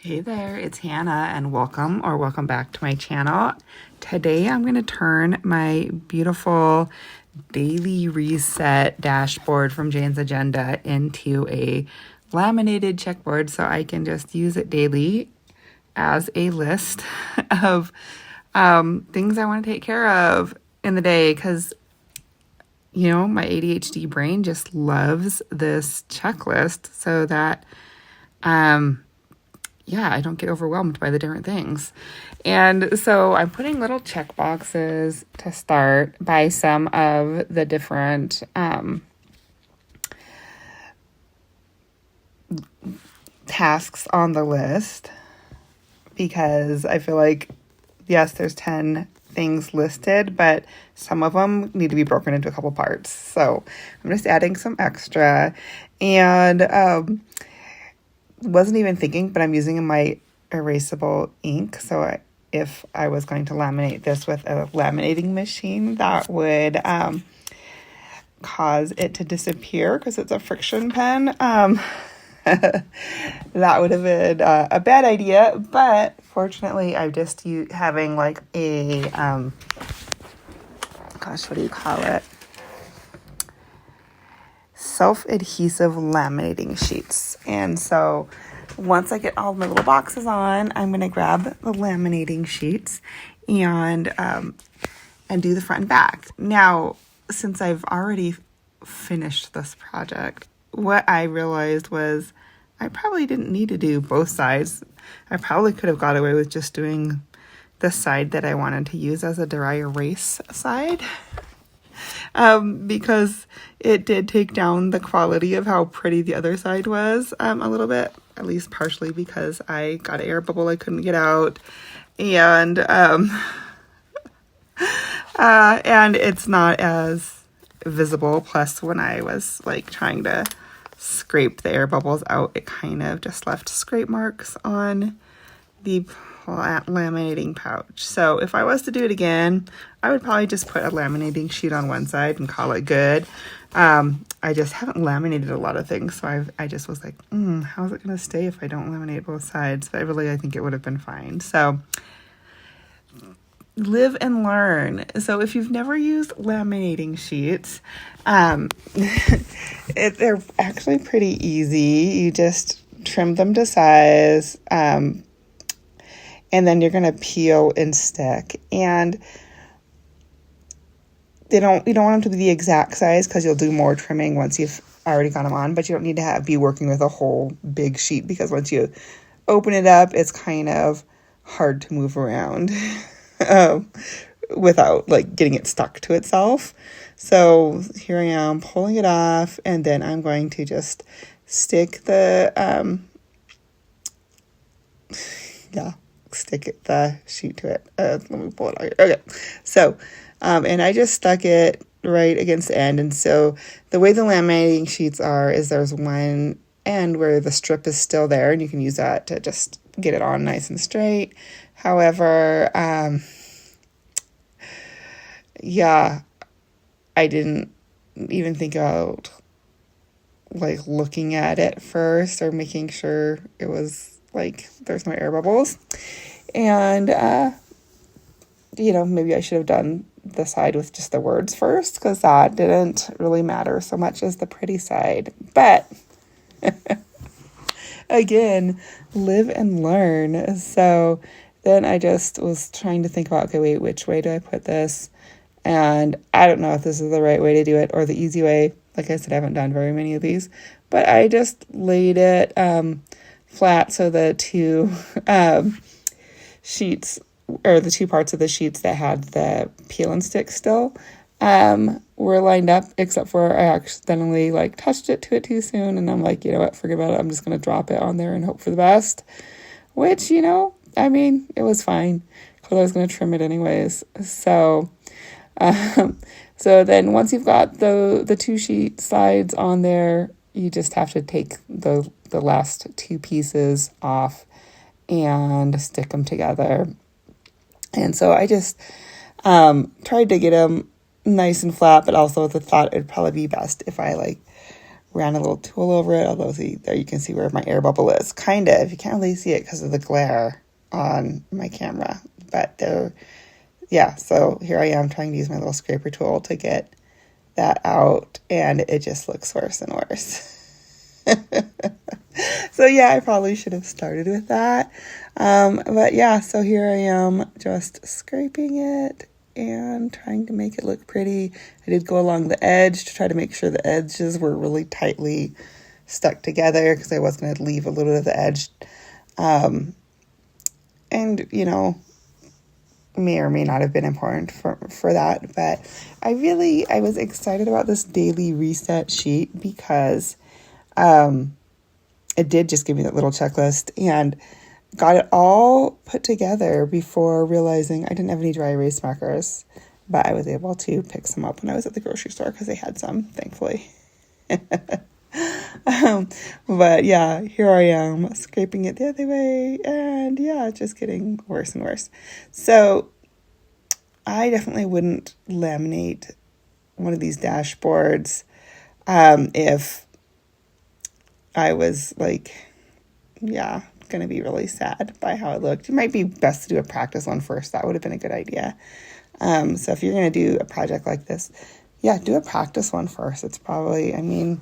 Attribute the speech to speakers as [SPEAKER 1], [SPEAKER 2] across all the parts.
[SPEAKER 1] Hey there, it's Hannah and welcome back to my channel. Today I'm going to turn my beautiful daily reset dashboard from Jane's Agenda into a laminated checkboard so I can just use it daily as a list of things I want to take care of in the day because my ADHD brain just loves this checklist so that I don't get overwhelmed by the different things. And so I'm putting little check boxes to start by some of the different tasks on the list because I feel like, yes, there's 10 things listed, but some of them need to be broken into a couple parts. So I'm just adding some extra and wasn't even thinking, but I'm using my erasable ink. So if I was going to laminate this with a laminating machine, that would cause it to disappear because it's a friction pen. That would have been a bad idea, but fortunately I'm just having like a, what do you call it? Self-adhesive laminating sheets. And so once I get all my little boxes on, I'm going to grab the laminating sheets and do the front and back. Now, since I've already finished this project, what I realized was I probably didn't need to do both sides. I probably could have got away with just doing the side that I wanted to use as a dry erase side. Because it did take down the quality of how pretty the other side was a little bit, at least partially because I got an air bubble I couldn't get out, and it's not as visible. Plus, when I was like trying to scrape the air bubbles out, it kind of just left scrape marks on the laminating pouch. So if I was to do it again, I would probably just put a laminating sheet on one side and call it good. I just haven't laminated a lot of things, so I just was like, how's it going to stay if I don't laminate both sides? But I think it would have been fine. So live and learn. So if you've never used laminating sheets, they're actually pretty easy. You just trim them to size, and then you're going to peel and stick. And you don't want them to be the exact size because you'll do more trimming once you've already got them on, but you don't need to be working with a whole big sheet because once you open it up, it's kind of hard to move around without like getting it stuck to itself. So here I am pulling it off, and then I'm going to just stick the sheet to it. Let me pull it out here. Okay. So, and I just stuck it right against the end. And so the way the laminating sheets is there's one end where the strip is still there and you can use that to just get it on nice and straight. However, I didn't even think about like looking at it first or making sure it was like there's no air bubbles. And maybe I should have done the side with just the words first because that didn't really matter so much as the pretty side. But again, live and learn. So then I just was trying to think about, okay, wait, which way do I put this? And I don't know if this is the right way to do it or the easy way. Like I said, I haven't done very many of these, but I just laid it flat so the two sheets, or the two parts of the sheets that had the peel and stick still, were lined up, except for I accidentally like touched it to it too soon, and I'm like, you know what, forget about it, I'm just going to drop it on there and hope for the best, which, it was fine, because I was going to trim it anyways. So then once you've got the two sheet sides on there, you just have to take the last two pieces off and stick them together. And so I just tried to get them nice and flat, but also the thought it'd probably be best if I like ran a little tool over it, although see, there you can see where my air bubble is. Kind of. You can't really see it because of the glare on my camera. But there, yeah, so here I am trying to use my little scraper tool to get that out, and it just looks worse and worse. So yeah, I probably should have started with that. But yeah, so here I am just scraping it and trying to make it look pretty. I did go along the edge to try to make sure the edges were really tightly stuck together because I was going to leave a little bit of the edge. And, you know, may or may not have been important for that. But I was excited about this daily reset sheet because it did just give me that little checklist and got it all put together before realizing I didn't have any dry erase markers, but I was able to pick some up when I was at the grocery store because they had some, thankfully. But yeah, here I am scraping it the other way, and yeah, it's just getting worse and worse. So I definitely wouldn't laminate one of these dashboards if I was like, yeah, going to be really sad by how it looked. It might be best to do a practice one first. That would have been a good idea. So if you're going to do a project like this, yeah, do a practice one first. It's probably, I mean,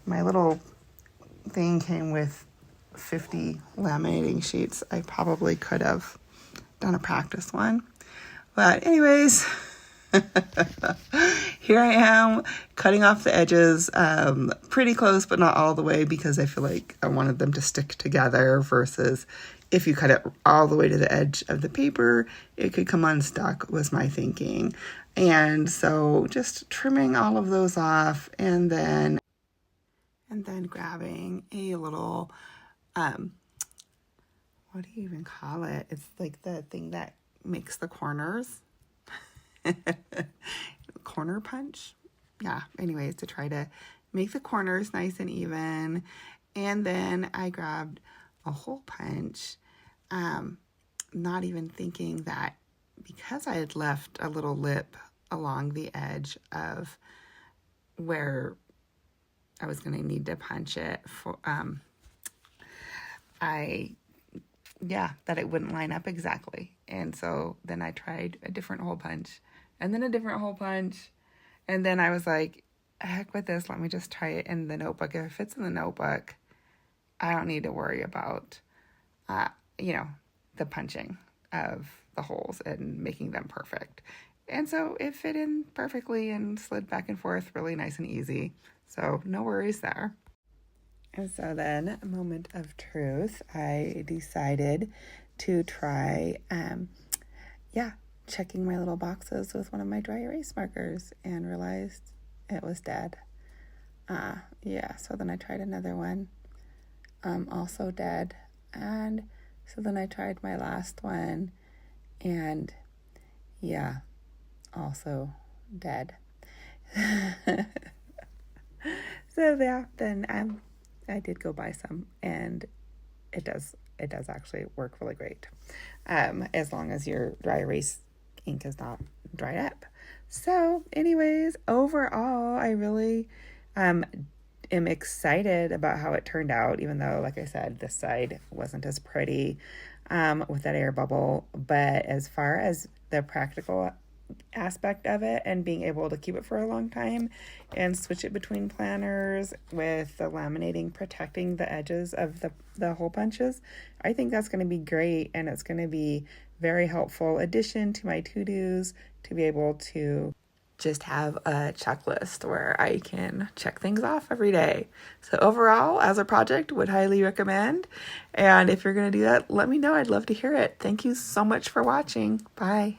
[SPEAKER 1] my little thing came with 50 laminating sheets. I probably could have done a practice one. But anyways, here I am cutting off the edges, pretty close, but not all the way because I feel like I wanted them to stick together versus if you cut it all the way to the edge of the paper, it could come unstuck was my thinking. And so just trimming all of those off and then grabbing a little, what do you even call it? It's like the thing that makes the corners. Corner punch. Yeah, anyways, to try to make the corners nice and even. And then I grabbed a hole punch, not even thinking that because I had left a little lip along the edge of where I was going to need to punch it for, that it wouldn't line up exactly. And so then I tried a different hole punch and then a different hole punch. And then I was like, heck with this. Let me just try it in the notebook. If it fits in the notebook, I don't need to worry about, the punching of the holes and making them perfect. And so it fit in perfectly and slid back and forth really nice and easy. So no worries there. And so then, a moment of truth, I decided to try, checking my little boxes with one of my dry erase markers and realized it was dead. So then I tried another one, also dead. And so then I tried my last one and also dead. So yeah, then I did go buy some, and it does actually work really great, as long as your dry erase ink is not dried up. So anyways, overall, I really am excited about how it turned out, even though, like I said, this side wasn't as pretty with that air bubble. But as far as the practical aspect of it and being able to keep it for a long time and switch it between planners with the laminating protecting the edges of the hole punches, I think that's going to be great, and it's going to be very helpful addition to my to-dos to be able to just have a checklist where I can check things off every day. So overall, as a project, would highly recommend. And if you're going to do that, let me know. I'd love to hear it. Thank you so much for watching. Bye.